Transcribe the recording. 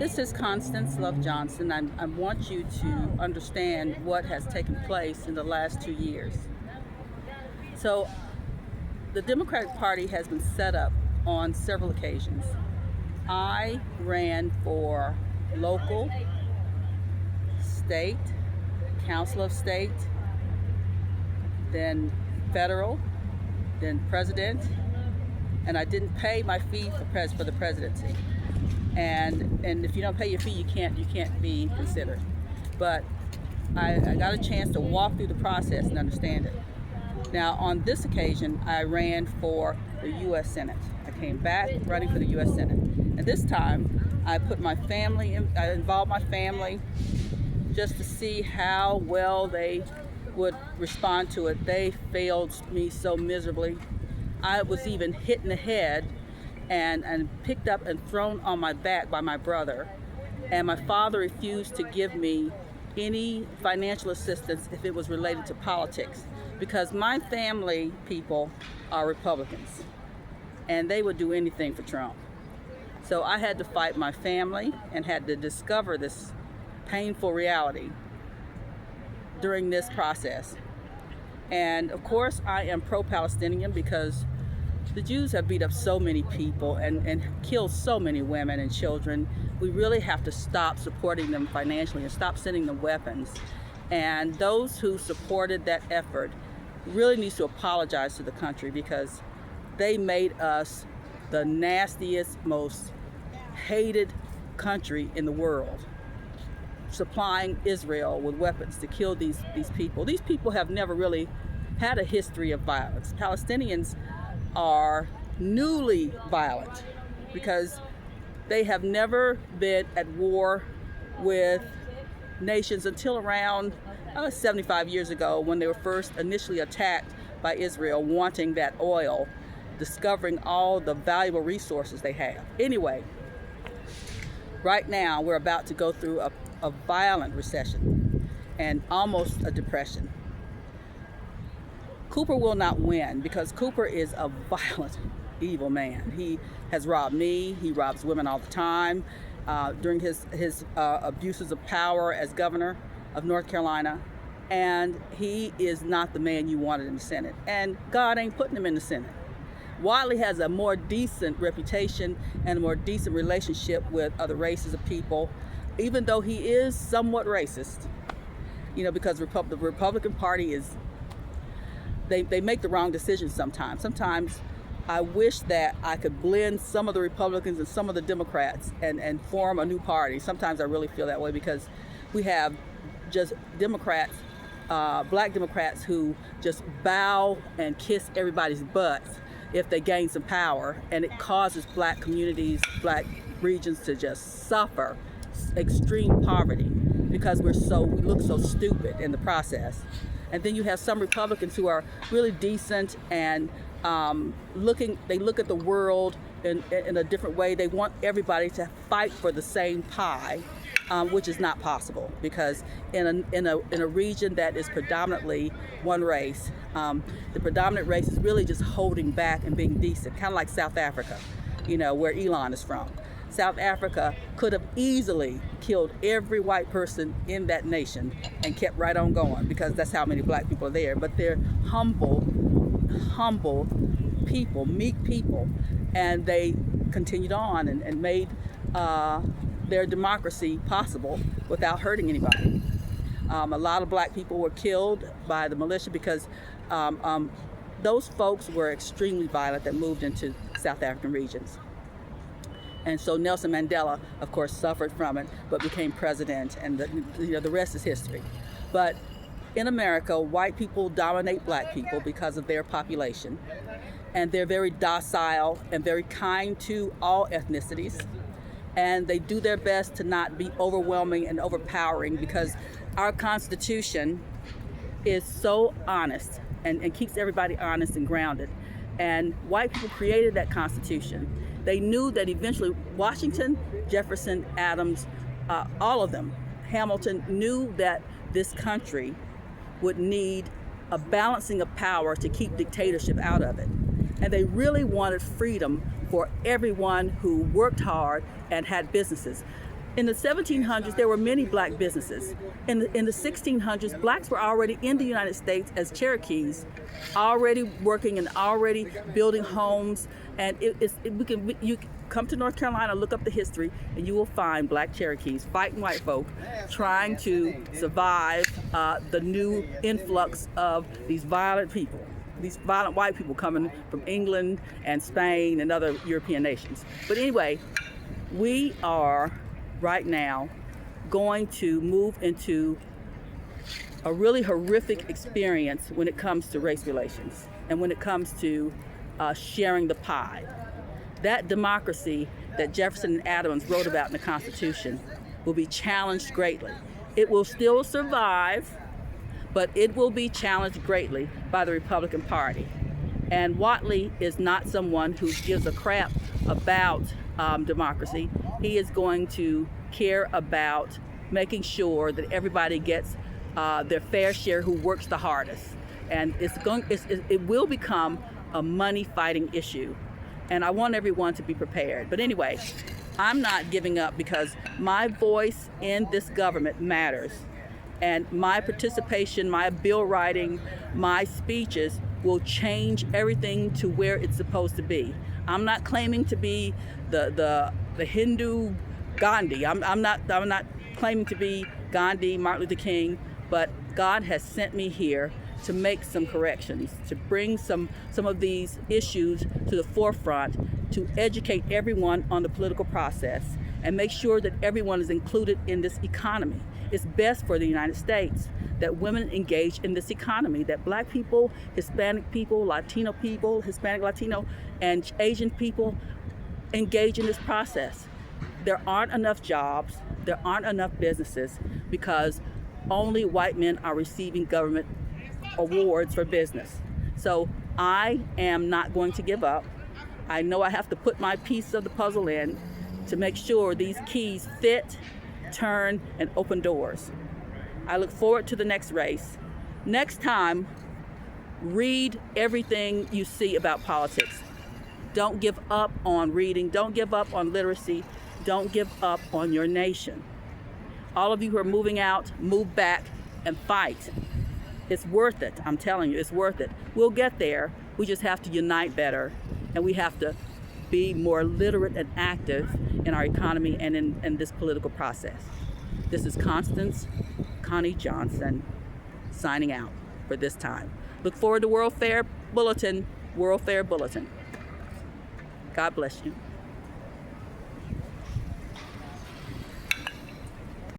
This is Constance Love Johnson. I want you to understand what has taken place in the last 2 years. So, the Democratic Party has been set up on several occasions. I ran for local, state, council of state, then federal, then president, and I didn't pay my fee for the presidency. And if you don't pay your fee, you can't be considered. But I got a chance to walk through the process and understand it. Now, on this occasion, I ran for the U.S. Senate. I came back running for the U.S. Senate, and this time I put my family in. I involved my family just to see how well they would respond to it. They failed me so miserably. I was even hit in the head and picked up and thrown on my back by my brother. And my father refused to give me any financial assistance if it was related to politics, because my family people are Republicans and they would do anything for Trump. So I had to fight my family and had to discover this painful reality during this process. And of course, I am pro-Palestinian because the Jews have beat up so many people and killed so many women and children. We really have to stop supporting them financially and stop sending them weapons. And those who supported that effort really needs to apologize to the country, because they made us the nastiest, most hated country in the world, supplying Israel with weapons to kill these people. These people have never really had a history of violence. Palestinians are newly violent because they have never been at war with nations until around 75 years ago, when they were first initially attacked by Israel, wanting that oil, discovering all the valuable resources they have. Anyway, right now we're about to go through a violent recession and almost a depression. Cooper will not win because Cooper is a violent, evil man. He has robbed me. He robs women all the time. During his abuses of power as governor of North Carolina, and he is not the man you wanted in the Senate. And God ain't putting him in the Senate. Wiley has a more decent reputation and a more decent relationship with other races of people, even though he is somewhat racist. Because the Republican Party is. They make the wrong decisions sometimes. Sometimes I wish that I could blend some of the Republicans and some of the Democrats and form a new party. Sometimes I really feel that way, because we have just Democrats, black Democrats, who just bow and kiss everybody's butts if they gain some power, and it causes black communities, black regions to just suffer extreme poverty because we look so stupid in the process. And then you have some Republicans who are really decent and they look at the world in a different way. They want everybody to fight for the same pie, which is not possible, because in a region that is predominantly one race, the predominant race is really just holding back and being decent, kind of like South Africa, where Elon is from. South Africa could have easily killed every white person in that nation and kept right on going, because that's how many black people are there. But they're humble people, meek people, and they continued on and made their democracy possible without hurting anybody. A lot of black people were killed by the militia because those folks were extremely violent that moved into South African regions. And so Nelson Mandela, of course, suffered from it, but became president, and the rest is history. But in America, white people dominate black people because of their population, and they're very docile and very kind to all ethnicities, and they do their best to not be overwhelming and overpowering, because our Constitution is so honest and keeps everybody honest and grounded. And white people created that Constitution. They knew that eventually Washington, Jefferson, Adams, all of them, Hamilton, knew that this country would need a balancing of power to keep dictatorship out of it. And they really wanted freedom for everyone who worked hard and had businesses. In the 1700s, there were many black businesses. In the 1600s, blacks were already in the United States as Cherokees, already working and already building homes. And you come to North Carolina, look up the history, and you will find black Cherokees fighting white folk, trying to survive the new influx of these violent people. These violent white people coming from England and Spain and other European nations. But anyway, we are right now going to move into a really horrific experience when it comes to race relations and when it comes to sharing the pie. That democracy that Jefferson and Adams wrote about in the Constitution will be challenged greatly. It will still survive, but it will be challenged greatly by the Republican Party. And Whatley is not someone who gives a crap about democracy. He is going to care about making sure that everybody gets their fair share who works the hardest. And it will become a money fighting issue. And I want everyone to be prepared. But anyway, I'm not giving up because my voice in this government matters. And my participation, my bill writing, my speeches will change everything to where it's supposed to be. I'm not claiming to be the Hindu Gandhi. I'm not claiming to be Gandhi, Martin Luther King, but God has sent me here to make some corrections, to bring some of these issues to the forefront, to educate everyone on the political process and make sure that everyone is included in this economy. It's best for the United States that women engage in this economy, that black people, Hispanic people, Latino people, Hispanic, Latino, and Asian people engage in this process. There aren't enough jobs, there aren't enough businesses because only white men are receiving government awards for business. So I am not going to give up. I know I have to put my piece of the puzzle in to make sure these keys fit, turn, and open doors. I look forward to the next race. Next time, read everything you see about politics. Don't give up on reading. Don't give up on literacy. Don't give up on your nation. All of you who are moving out, move back and fight. It's worth it. I'm telling you, it's worth it. We'll get there. We just have to unite better, and we have to be more literate and active in our economy and in this political process. This is Constance Connie Johnson signing out for this time. Look forward to World Fair Bulletin. God bless you.